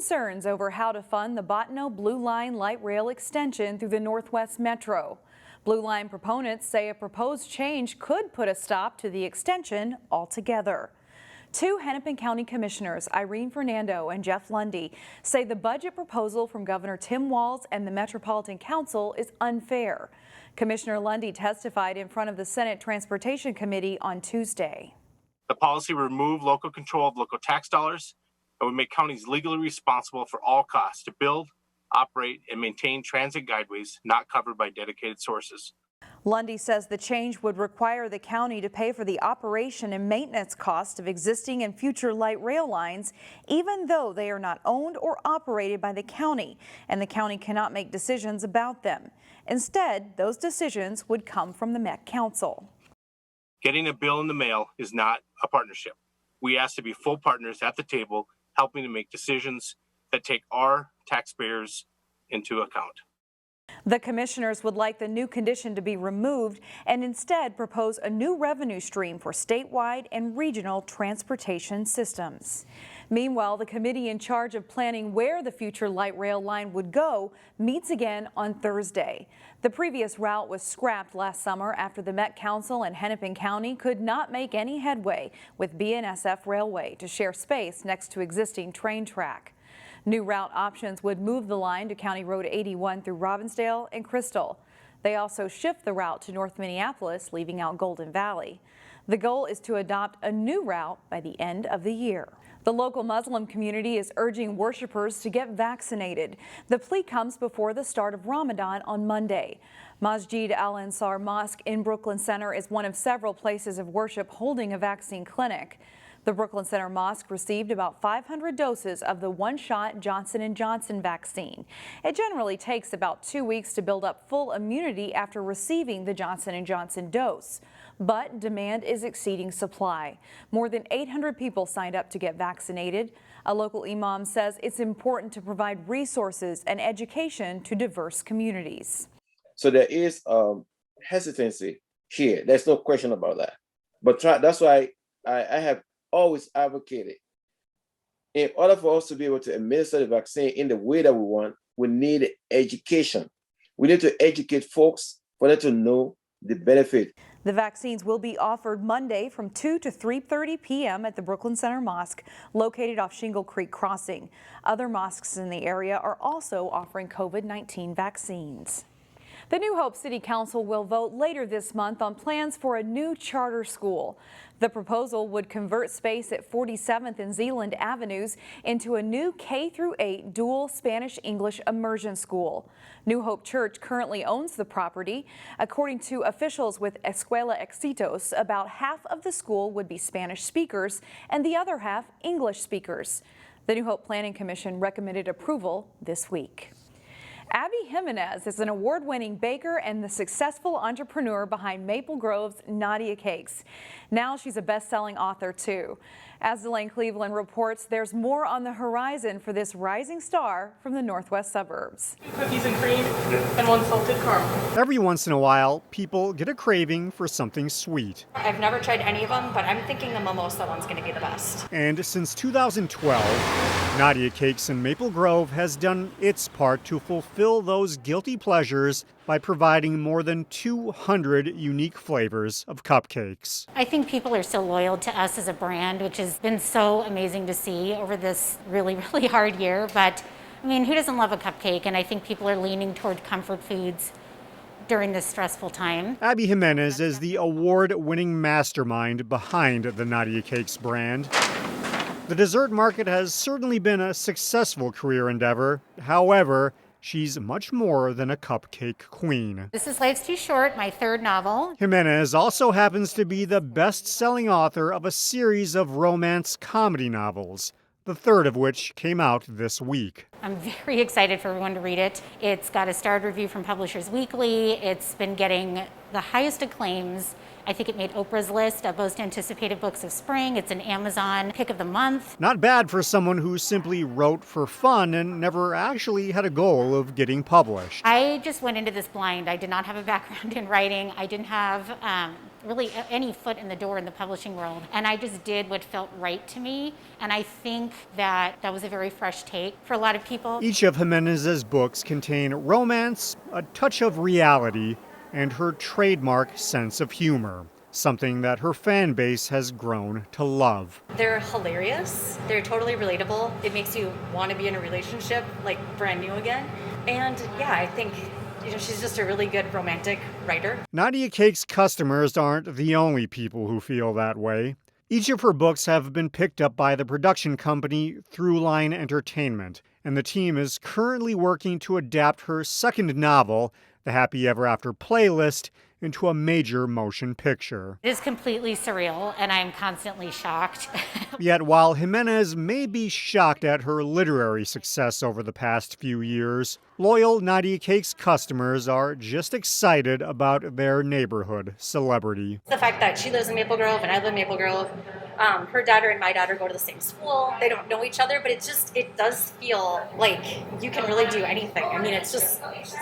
concerns over how to fund the Bottineau Blue Line light rail extension through the Northwest Metro. Blue Line proponents say a proposed change could put a stop to the extension altogether. Two Hennepin County Commissioners, Irene Fernando and Jeff Lundy, say the budget proposal from Governor Tim Walz and the Metropolitan Council is unfair. Commissioner Lundy testified in front of the Senate Transportation Committee on Tuesday. The policy would remove local control of local tax dollars and would make counties legally responsible for all costs to build, operate, and maintain transit guideways not covered by dedicated sources. Lundy says the change would require the county to pay for the operation and maintenance cost of existing and future light rail lines, even though they are not owned or operated by the county, and the county cannot make decisions about them. Instead, those decisions would come from the Met Council. Getting a bill in the mail is not a partnership. We ask to be full partners at the table, helping to make decisions that take our taxpayers into account. The commissioners would like the new condition to be removed and instead propose a new revenue stream for statewide and regional transportation systems. Meanwhile, the committee in charge of planning where the future light rail line would go meets again on Thursday. The previous route was scrapped last summer after the Met Council and Hennepin County could not make any headway with BNSF Railway to share space next to existing train track. New route options would move the line to County Road 81 through Robbinsdale and Crystal. They also shift the route to North Minneapolis, leaving out Golden Valley. The goal is to adopt a new route by the end of the year. The local Muslim community is urging worshipers to get vaccinated. The plea comes before the start of Ramadan on Monday. Masjid Al-Ansar Mosque in Brooklyn Center is one of several places of worship holding a vaccine clinic. The Brooklyn Center Mosque received about 500 doses of the one-shot Johnson & Johnson vaccine. It generally takes about 2 weeks to build up full immunity after receiving the Johnson & Johnson dose. But demand is exceeding supply. More than 800 people signed up to get vaccinated. A local imam says it's important to provide resources and education to diverse communities. So there is hesitancy here. There's no question about that. But that's why I have always advocated, in order for us to be able to administer the vaccine in the way that we want, we need education. We need to educate folks for them to know the benefit. The vaccines will be offered Monday from 2 to 3:30 p.m. at the Brooklyn Center Mosque, located off Shingle Creek Crossing. Other mosques in the area are also offering COVID-19 vaccines. The New Hope City Council will vote later this month on plans for a new charter school. The proposal would convert space at 47th and Zeeland Avenues into a new K-8 dual Spanish-English immersion school. New Hope Church currently owns the property. According to officials with Escuela Éxitos, about half of the school would be Spanish speakers and the other half English speakers. The New Hope Planning Commission recommended approval this week. Abby Jimenez is an award-winning baker and the successful entrepreneur behind Maple Grove's Nadia Cakes. Now she's a best-selling author, too. As Delane Cleveland reports, there's more on the horizon for this rising star from the Northwest suburbs. 2 cookies and cream and 1 salted caramel. Every once in a while, people get a craving for something sweet. I've never tried any of them, but I'm thinking the mimosa one's going to be the best. And since 2012, Nadia Cakes in Maple Grove has done its part to fulfill those guilty pleasures by providing more than 200 unique flavors of cupcakes. I think people are so loyal to us as a brand, which has been so amazing to see over this really, really hard year. But I mean, who doesn't love a cupcake? And I think people are leaning toward comfort foods during this stressful time. Abby Jimenez is the award-winning mastermind behind the Nadia Cakes brand. The dessert market has certainly been a successful career endeavor. However, she's much more than a cupcake queen. This is Life's Too Short, my 3rd novel. Jimenez also happens to be the best-selling author of a series of romance comedy novels, the 3rd of which came out this week. I'm very excited for everyone to read it. It's got a starred review from Publishers Weekly. It's been getting the highest acclaims. I think it made Oprah's list of most anticipated books of spring. It's an Amazon pick of the month. Not bad for someone who simply wrote for fun and never actually had a goal of getting published. I just went into this blind. I did not have a background in writing. I didn't have really any foot in the door in the publishing world. And I just did what felt right to me. And I think that was a very fresh take for a lot of people. Each of Jimenez's books contain romance, a touch of reality, and her trademark sense of humor, something that her fan base has grown to love. They're hilarious. They're totally relatable. It makes you want to be in a relationship, like brand new again. And yeah, I think she's just a really good romantic writer. Nadia Cake's customers aren't the only people who feel that way. Each of her books have been picked up by the production company Throughline Entertainment, and the team is currently working to adapt her second novel, The Happy Ever After Playlist, into a major motion picture. It is completely surreal, and I'm constantly shocked. Yet while Jimenez may be shocked at her literary success over the past few years, loyal Nadia Cake's customers are just excited about their neighborhood celebrity. The fact that she lives in Maple Grove and I live in Maple Grove, her daughter and my daughter go to the same school. They don't know each other, but it does feel like you can really do anything. I mean, it's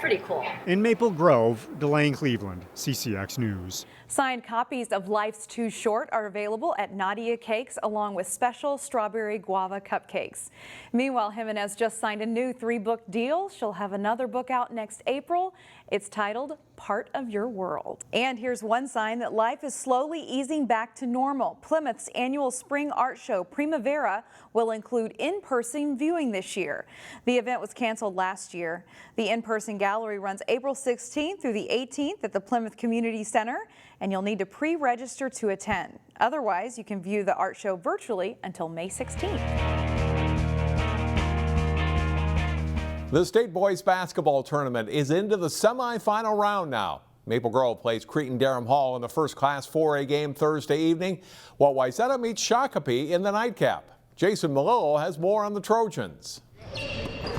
pretty cool. In Maple Grove, Delane Cleveland, CCX News. Signed copies of Life's Too Short are available at Nadia Cakes, along with special strawberry guava cupcakes. Meanwhile, Jimenez just signed a new 3-book deal. She'll have another book out next April. It's titled Part of Your World. And here's one sign that life is slowly easing back to normal. Plymouth's annual spring art show, Primavera, will include in-person viewing this year. The event was canceled last year. The in-person gallery runs April 16th through the 18th at the Plymouth Community Center, and you'll need to pre-register to attend. Otherwise, you can view the art show virtually until May 16th. The state boys basketball tournament is into the semifinal round now. Maple Grove plays Cretin-Derham Hall in the first Class 4A game Thursday evening, while Wayzata meets Shakopee in the nightcap. Jason Malillo has more on the Trojans.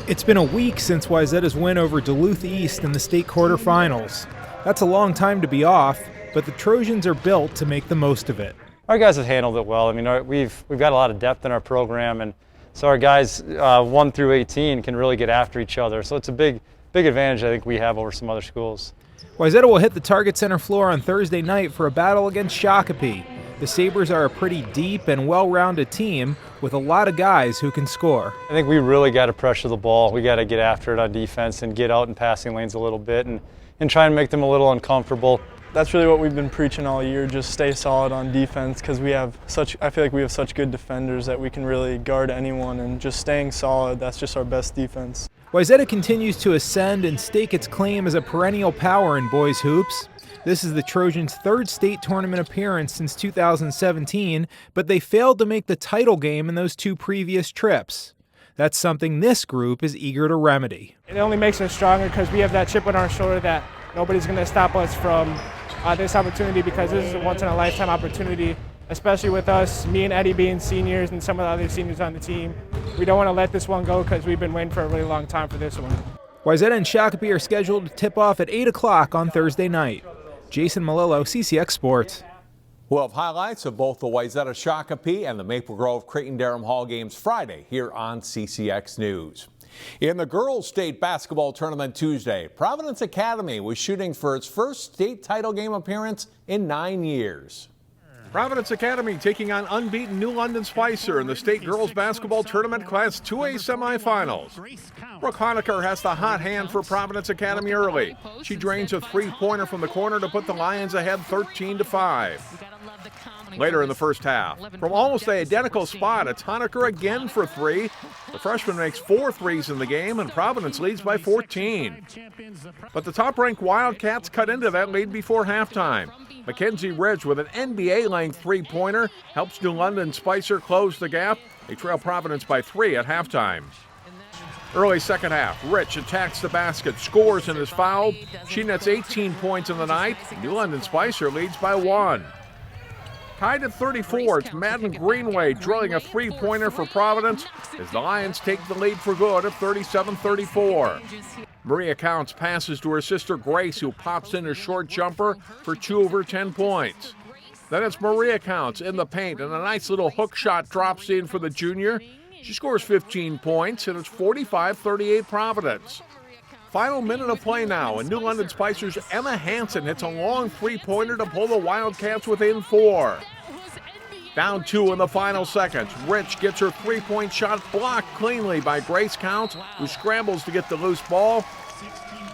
It's been a week since Wayzata's win over Duluth East in the state quarterfinals. That's a long time to be off, but the Trojans are built to make the most of it. Our guys have handled it well. I mean, we've got a lot of depth in our program, and so our guys 1 through 18 can really get after each other. So it's a big advantage I think we have over some other schools. Wayzata will hit the Target Center floor on Thursday night for a battle against Shakopee. The Sabres are a pretty deep and well-rounded team with a lot of guys who can score. I think we really got to pressure the ball. We got to get after it on defense and get out in passing lanes a little bit and try and make them a little uncomfortable. That's really what we've been preaching all year, just stay solid on defense, because I feel like we have such good defenders that we can really guard anyone, and just staying solid, that's just our best defense. Wayzata continues to ascend and stake its claim as a perennial power in boys hoops. This is the Trojans' third state tournament appearance since 2017, but they failed to make the title game in those 2 previous trips. That's something this group is eager to remedy. It only makes us stronger because we have that chip on our shoulder that nobody's going to stop us from this opportunity, because this is a once-in-a-lifetime opportunity, especially with us, me and Eddie being seniors and some of the other seniors on the team. We don't want to let this one go because we've been waiting for a really long time for this one. Wayzata and Shakopee are scheduled to tip off at 8 o'clock on Thursday night. Jason Malillo, CCX Sports. We'll have highlights of both the Wayzata Shakopee and the Maple Grove Cretin-Derham Hall games Friday here on CCX News. In the girls' state basketball tournament Tuesday, Providence Academy was shooting for its first state title game appearance in 9 years. Providence Academy taking on unbeaten New London Spicer in the state girls basketball tournament Class 2A semifinals. Brooke Honecker has the hot hand for Providence Academy early. She drains a three-pointer from the corner to put the Lions ahead 13-5. Later in the first half, from almost the identical spot, it's Honecker again for 3. The freshman makes 4 threes in the game, and Providence leads by 14. But the top-ranked Wildcats cut into that lead before halftime. Mackenzie Ridge with an NBA-length three-pointer helps New London Spicer close the gap. They trail Providence by 3 at halftime. Early second half, Rich attacks the basket, scores and is fouled. She nets 18 points in the night. New London Spicer leads by 1. Tied at 34, it's Madden Greenway drilling a three-pointer for Providence as the Lions take the lead for good at 37-34. Maria Counts passes to her sister Grace, who pops in a short jumper for 2 of her 10 points. Then it's Maria Counts in the paint, and a nice little hook shot drops in for the junior. She scores 15 points, and it's 45-38 Providence. Final minute of play now, and New London Spicers' Emma Hansen hits a long three-pointer to pull the Wildcats within 4. Down 2 in the final seconds. Rich gets her three-point shot blocked cleanly by Grace Counts, who scrambles to get the loose ball.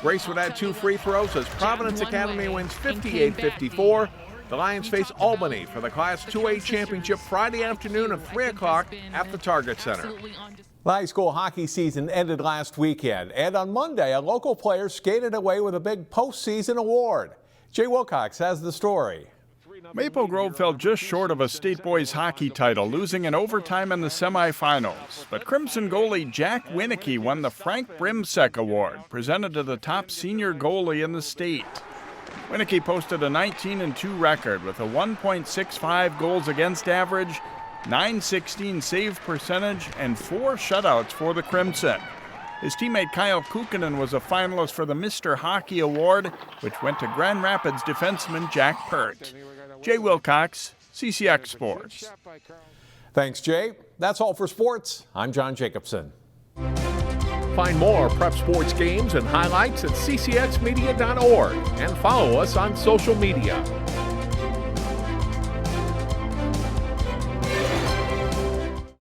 Grace would add 2 free throws as Providence Academy wins 58-54. The Lions face Albany for the Class 2A championship Friday afternoon at 3 o'clock at the Target Center. The high school hockey season ended last weekend, and on Monday, a local player skated away with a big postseason award. Jay Wilcox has the story. Maple Grove fell just short of a state boys hockey title, losing in overtime in the semifinals. But Crimson goalie Jack Wieneke won the Frank Brimsek Award, presented to the top senior goalie in the state. Wieneke posted a 19-2 record with a 1.65 goals against average, .916 save percentage, and 4 shutouts for the Crimson. His teammate Kyle Kukkonen was a finalist for the Mr. Hockey Award, which went to Grand Rapids defenseman Jack Pert. Jay Wilcox, CCX Sports. Thanks, Jay. That's all for sports. I'm John Jacobson. Find more Prep Sports games and highlights at ccxmedia.org and follow us on social media.